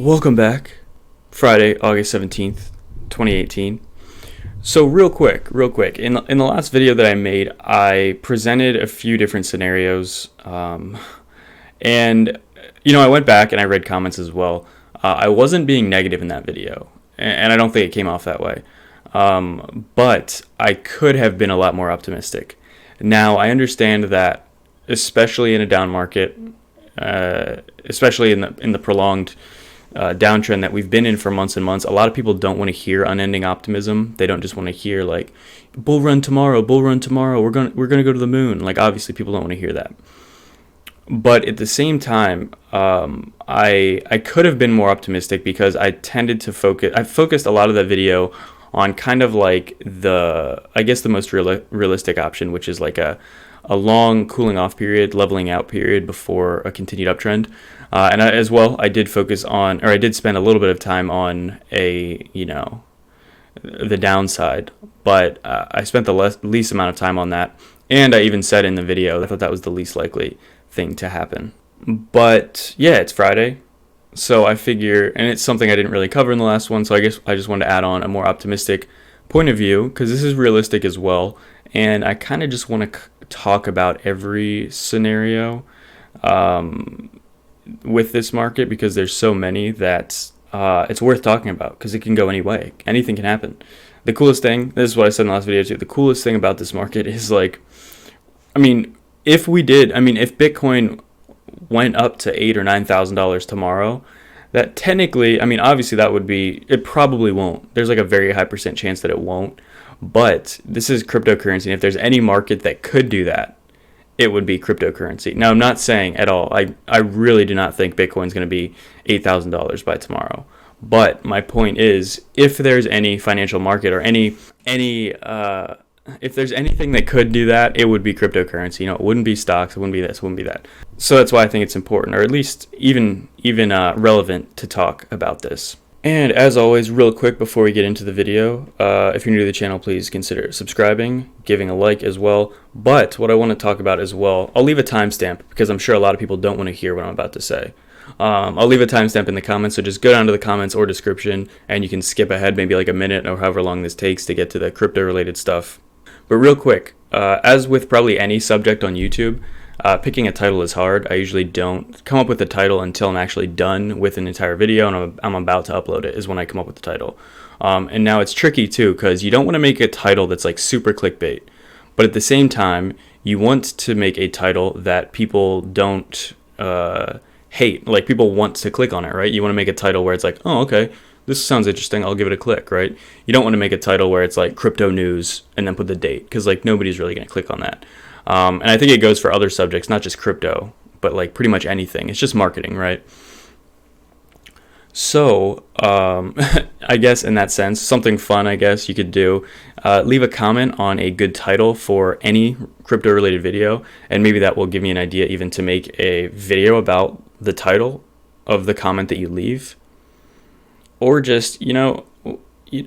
Welcome back. Friday, August 17th, 2018. So real quick, in the last video that I made, I presented a few different scenarios, and I went back and I read comments as well. I wasn't being negative in that video, and I don't think it came off that way, but I could have been a lot more optimistic. Now, I understand that, especially in a down market, especially in the prolonged downtrend that we've been in for months and months, a lot of people don't want to hear unending optimism. They don't just want to hear like bull run tomorrow, we're gonna go to the moon. Like, obviously people don't want to hear that. But at the same time, I could have been more optimistic because I tended to focused a lot of that video on kind of like the most realistic option, which is like a long cooling off period, leveling out period before a continued uptrend. And I did spend a little bit of time on the downside, but I spent the least amount of time on that. And I even said in the video, I thought that was the least likely thing to happen. But yeah, it's Friday. So I figure, and it's something I didn't really cover in the last one, so I guess I just wanted to add on a more optimistic point of view, because this is realistic as well. And I kind of just want to talk about every scenario with this market, because there's so many that it's worth talking about, because it can go any way. Anything can happen. The coolest thing, this is what I said in the last video too, the coolest thing about this market is if Bitcoin went up to $8,000 or $9,000 tomorrow, that technically, obviously it probably won't. There's like a very high % chance that it won't. But this is cryptocurrency, and if there's any market that could do that, it would be cryptocurrency. Now, I'm not saying at all, I really do not think Bitcoin's going to be $8,000 by tomorrow. But my point is, if there's any financial market or if there's anything that could do that, it would be cryptocurrency. It wouldn't be stocks, it wouldn't be this, it wouldn't be that. So that's why I think it's important, or at least even relevant to talk about this. And as always, real quick before we get into the video, if you're new to the channel, please consider subscribing, giving a like as well. But what I want to talk about as well, I'll leave a timestamp because I'm sure a lot of people don't want to hear what I'm about to say. I'll leave a timestamp in the comments, so just go down to the comments or description and you can skip ahead maybe like a minute or however long this takes to get to the crypto related stuff. But real quick, as with probably any subject on YouTube, picking a title is hard. I usually don't come up with a title until I'm actually done with an entire video and I'm about to upload it is when I come up with the title. And now it's tricky too, because you don't want to make a title that's like super clickbait, but at the same time, you want to make a title that people don't hate, like people want to click on it, right? You want to make a title where it's like, oh, okay, this sounds interesting, I'll give it a click, right? You don't want to make a title where it's like crypto news and then put the date, because like nobody's really going to click on that. And I think it goes for other subjects, not just crypto, but like pretty much anything. It's just marketing, right? So I guess in that sense, something fun I guess you could do, leave a comment on a good title for any crypto related video, and maybe that will give me an idea even to make a video about the title of the comment that you leave. Or just,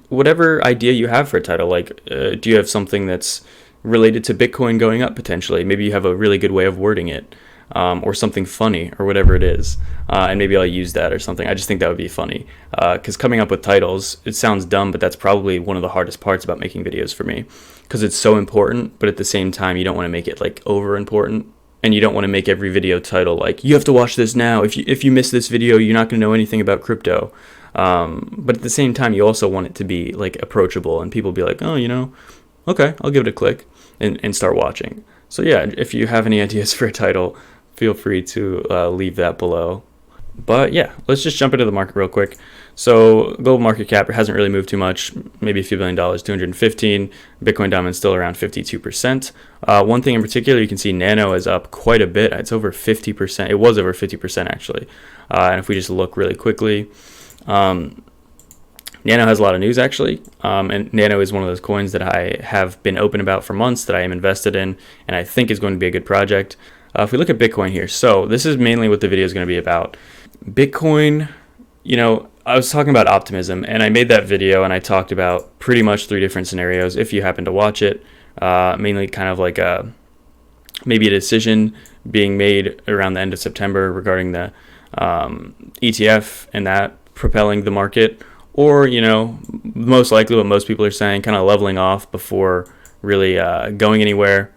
whatever idea you have for a title. Like, do you have something that's related to Bitcoin going up potentially? Maybe you have a really good way of wording it, or something funny, or whatever it is. And maybe I'll use that or something. I just think that would be funny. Because coming up with titles, it sounds dumb, but that's probably one of the hardest parts about making videos for me. Because it's so important, but at the same time, you don't want to make it like over important. And you don't want to make every video title like, you have to watch this now. If you miss this video, you're not going to know anything about crypto. But at the same time, you also want it to be like approachable and people be like, oh, okay, I'll give it a click and start watching. So yeah, if you have any ideas for a title, feel free to leave that below. But yeah, let's just jump into the market real quick. So global market cap hasn't really moved too much, maybe a few $billion, 215. Bitcoin Diamond's still around 52%. One thing in particular, you can see Nano is up quite a bit. It's over 50%. It was over 50% actually. And if we just look really quickly, Nano has a lot of news actually, and Nano is one of those coins that I have been open about for months, that I am invested in, and I think is going to be a good project. If we look at Bitcoin here, so this is mainly what the video is going to be about. Bitcoin, I was talking about optimism, and I made that video and I talked about pretty much 3 different scenarios if you happen to watch it, mainly kind of like maybe a decision being made around the end of September regarding the ETF and that propelling the market, or, most likely what most people are saying, kind of leveling off before really going anywhere.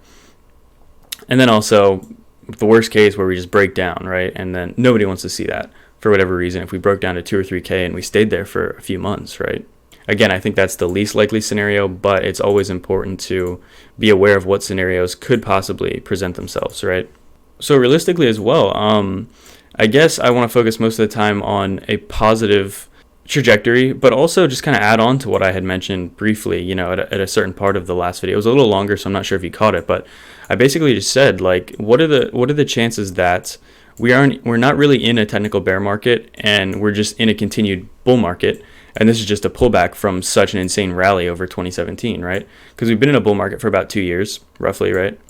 And then also the worst case where we just break down, right? And then nobody wants to see that for whatever reason. If we broke down to 2 or 3K and we stayed there for a few months, right? Again, I think that's the least likely scenario, but it's always important to be aware of what scenarios could possibly present themselves, right? So realistically as well, I guess I want to focus most of the time on a positive trajectory, but also just kind of add on to what I had mentioned briefly, at a certain part of the last video. It was a little longer, so I'm not sure if you caught it, but I basically just said, like, what are the chances that we're not really in a technical bear market and we're just in a continued bull market, and this is just a pullback from such an insane rally over 2017, right? Because we've been in a bull market for about 2 years, roughly, right?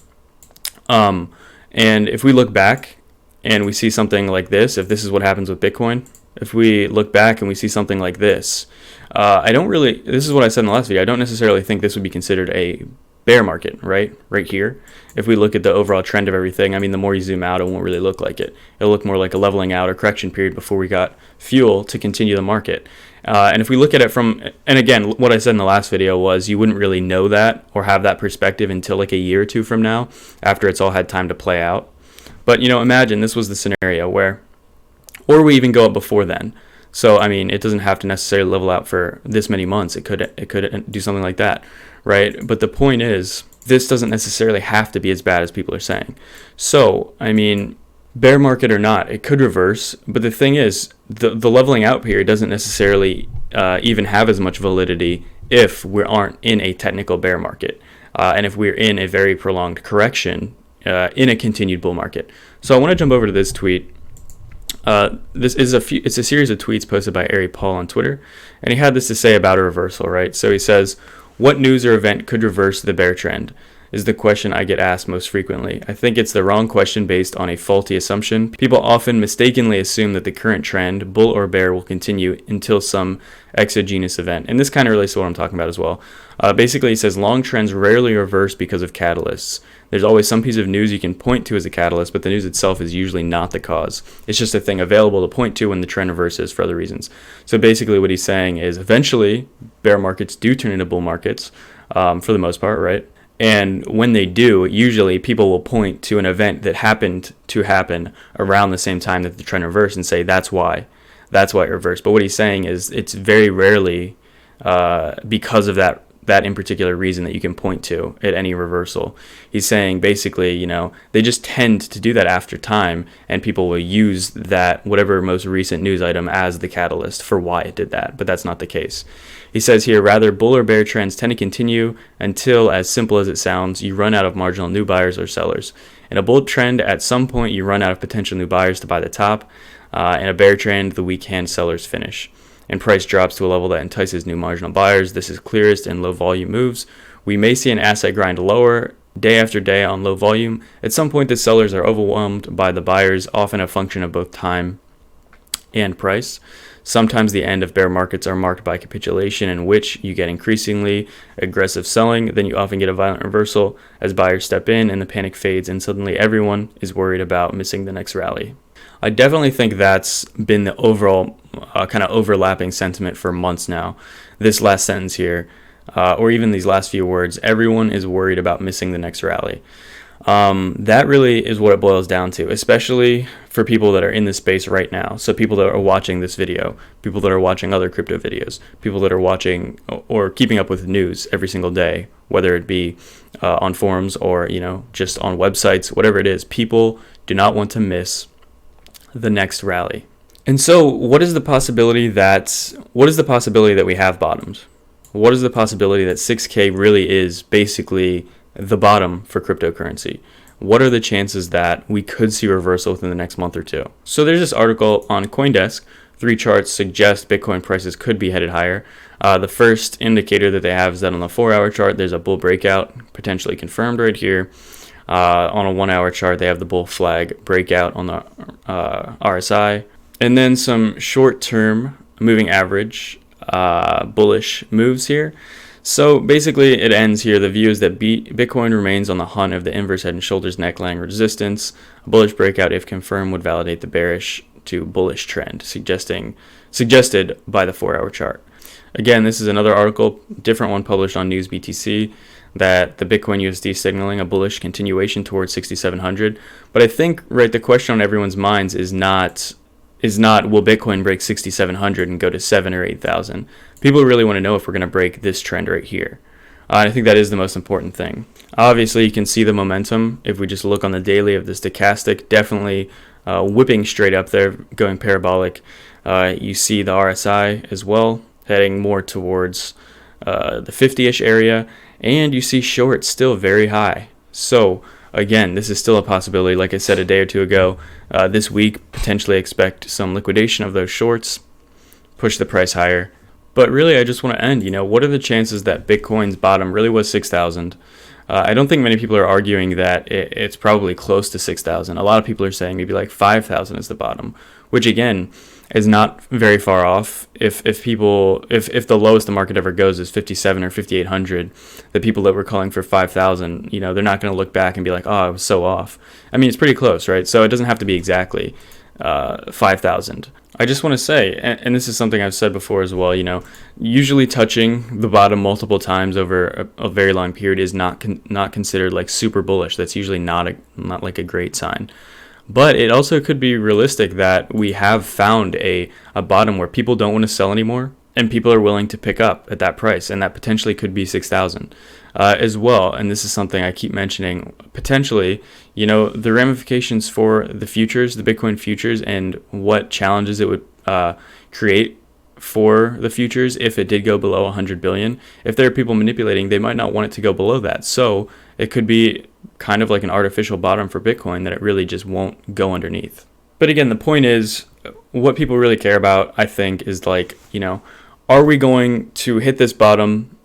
And if we look back and we see something like this, if this is what happens with Bitcoin, if we look back and we see something like this, this is what I said in the last video, I don't necessarily think this would be considered a bear market, right here. If we look at the overall trend of everything, the more you zoom out, it won't really look like it. It'll look more like a leveling out or correction period before we got fuel to continue the market. And if we look at it and again, what I said in the last video was you wouldn't really know that or have that perspective until like a year or two from now, after it's all had time to play out. But, imagine this was the scenario or we even go up before then. So, it doesn't have to necessarily level out for this many months. It could do something like that, right? But the point is, this doesn't necessarily have to be as bad as people are saying. So, bear market or not, it could reverse. But the thing is, the leveling out period doesn't necessarily even have as much validity if we aren't in a technical bear market. And if we're in a very prolonged correction in a continued bull market. So I want to jump over to this tweet. It's a series of tweets posted by Ari Paul on Twitter, and he had this to say about a reversal, right? So he says, what news or event could reverse the bear trend is the question I get asked most frequently. I think it's the wrong question based on a faulty assumption. People often mistakenly assume that the current trend, bull or bear, will continue until some exogenous event. And this kind of relates to what I'm talking about as well. Basically, he says long trends rarely reverse because of catalysts. There's always some piece of news you can point to as a catalyst, but the news itself is usually not the cause. It's just a thing available to point to when the trend reverses for other reasons. So basically what he's saying is eventually bear markets do turn into bull markets for the most part, right? And when they do, usually people will point to an event that happened to happen around the same time that the trend reversed and say that's why it reversed. But what he's saying is it's very rarely because of that in particular reason that you can point to at any reversal. He's saying basically, they just tend to do that after time, and people will use that whatever most recent news item as the catalyst for why it did that, but that's not the case. He says here, rather, bull or bear trends tend to continue until, as simple as it sounds, you run out of marginal new buyers or sellers. In a bull trend, at some point you run out of potential new buyers to buy the top. In a bear trend, the weak hand sellers finish, and price drops to a level that entices new marginal buyers. This is clearest in low volume moves. We may see an asset grind lower day after day on low volume. At some point, the sellers are overwhelmed by the buyers, often a function of both time and price. Sometimes the end of bear markets are marked by capitulation, in which you get increasingly aggressive selling. Then you often get a violent reversal as buyers step in and the panic fades, and suddenly everyone is worried about missing the next rally. I definitely think that's been the overall kind of overlapping sentiment for months now. This last sentence here, or even these last few words, everyone is worried about missing the next rally. That really is what it boils down to, especially for people that are in this space right now. So people that are watching this video, people that are watching other crypto videos, people that are watching or keeping up with news every single day, whether it be on forums or, just on websites, whatever it is, people do not want to miss the next rally. And so what is the possibility that we have bottomed? What is the possibility that 6K really is basically the bottom for cryptocurrency? What are the chances that we could see reversal within the next month or two? So there's this article on CoinDesk. 3 charts suggest Bitcoin prices could be headed higher. The first indicator that they have is that on the 4-hour chart, there's a bull breakout, potentially confirmed right here. On a 1-hour chart, they have the bull flag breakout on the RSI. And then some short-term moving average bullish moves here. So basically it ends here. The view is that Bitcoin remains on the hunt of the inverse head and shoulders neckline resistance. A bullish breakout, if confirmed, would validate the bearish to bullish trend, suggesting suggested by the 4-hour chart. Again, this is another article, different one published on News BTC, that the Bitcoin USD is signaling a bullish continuation towards 6,700. But I think, right, the question on everyone's minds is not will Bitcoin break 6,700 and go to 7 or 8,000? People really want to know if we're going to break this trend right here. I think that is the most important thing. Obviously, you can see the momentum if we just look on the daily of the stochastic, definitely whipping straight up there, going parabolic. You see the RSI as well, heading more towards the 50-ish area, and you see shorts still very high. So again, this is still a possibility. Like I said a day or two ago, this week, potentially expect some liquidation of those shorts, push the price higher. But really, I just want to end, what are the chances that Bitcoin's bottom really was 6,000? I don't think many people are arguing that it's probably close to 6,000. A lot of people are saying maybe like 5,000 is the bottom, which again is not very far off. If the lowest the market ever goes is 57 or 5,800, the people that were calling for 5,000, they're not going to look back and be like, oh, I was so off. I mean, it's pretty close, right? So it doesn't have to be exactly 5,000. I just want to say, and this is something I've said before as well, usually touching the bottom multiple times over a very long period is not considered like super bullish. That's usually not like a great sign. But it also could be realistic that we have found a bottom where people don't want to sell anymore and people are willing to pick up at that price, and that potentially could be 6,000 as well. And this is something I keep mentioning. Potentially, the ramifications for the futures, the Bitcoin futures, and what challenges it would create for the futures if it did go below 100 billion. If there are people manipulating, they might not want it to go below that. So it could be kind of like an artificial bottom for Bitcoin that it really just won't go underneath. But again, the point is, what people really care about, I think, is like, are we going to hit this bottom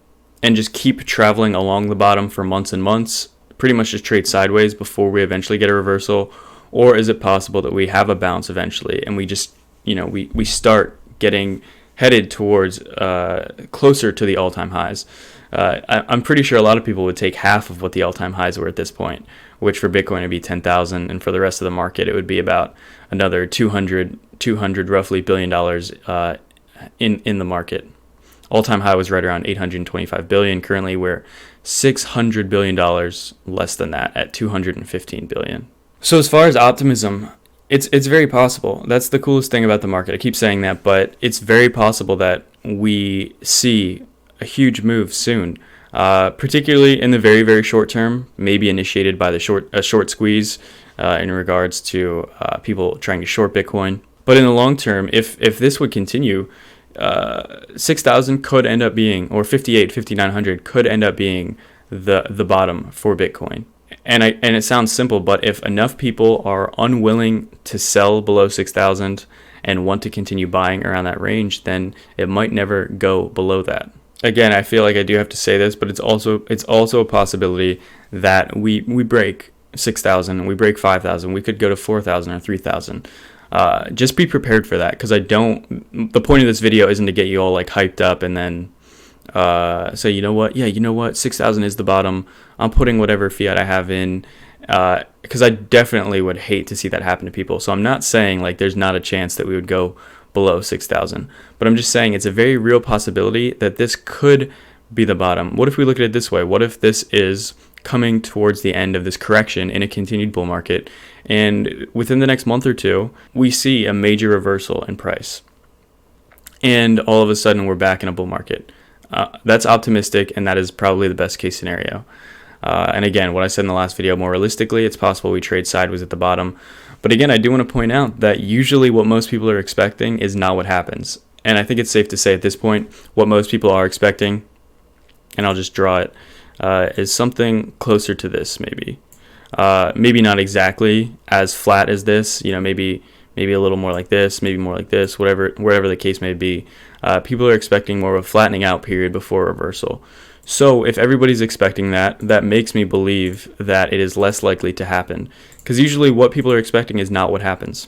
and just keep traveling along the bottom for months and months, pretty much just trade sideways before we eventually get a reversal? Or is it possible that we have a bounce eventually and we just, we start getting headed towards closer to the all-time highs? I'm pretty sure a lot of people would take half of what the all-time highs were at this point, which for Bitcoin would be 10,000, and for the rest of the market it would be about another 200 roughly $1 billion in the market. All-time high was right around 825 billion. Currently we're $600 billion less than that at 215 billion. So as far as optimism, it's very possible. That's the coolest thing about the market. I keep saying that, but it's very possible that we see a huge move soon, particularly in the very, very short term, maybe initiated by a short squeeze in regards to people trying to short Bitcoin. But in the long term, if this would continue, 6,000 could end up being, or 5,900 could end up being the bottom for Bitcoin. And it sounds simple, but if enough people are unwilling to sell below 6,000 and want to continue buying around that range, then it might never go below that. Again, I feel like I do have to say this, but it's also a possibility that we break 6,000, we break 5,000, we could go to 4,000 or 3,000. Just be prepared for that, because the point of this video isn't to get you all like hyped up and then say, you know what, 6,000 is the bottom. I'm putting whatever fiat I have in, because I definitely would hate to see that happen to people. So I'm not saying like there's not a chance that we would go below 6,000, but I'm just saying it's a very real possibility that this could be the bottom. What if we look at it this way? What if this is coming towards the end of this correction in a continued bull market, and within the next month or two, we see a major reversal in price, and all of a sudden we're back in a bull market? That's optimistic, and that is probably the best case scenario. And again, what I said in the last video, more realistically, it's possible we trade sideways at the bottom. But again, I do want to point out that usually what most people are expecting is not what happens. And I think it's safe to say at this point, what most people are expecting, and I'll just draw it, is something closer to this, maybe. Maybe not exactly as flat as this, maybe a little more like this, maybe more like this, wherever the case may be. People are expecting more of a flattening out period before reversal. So if everybody's expecting that, that makes me believe that it is less likely to happen, because usually what people are expecting is not what happens.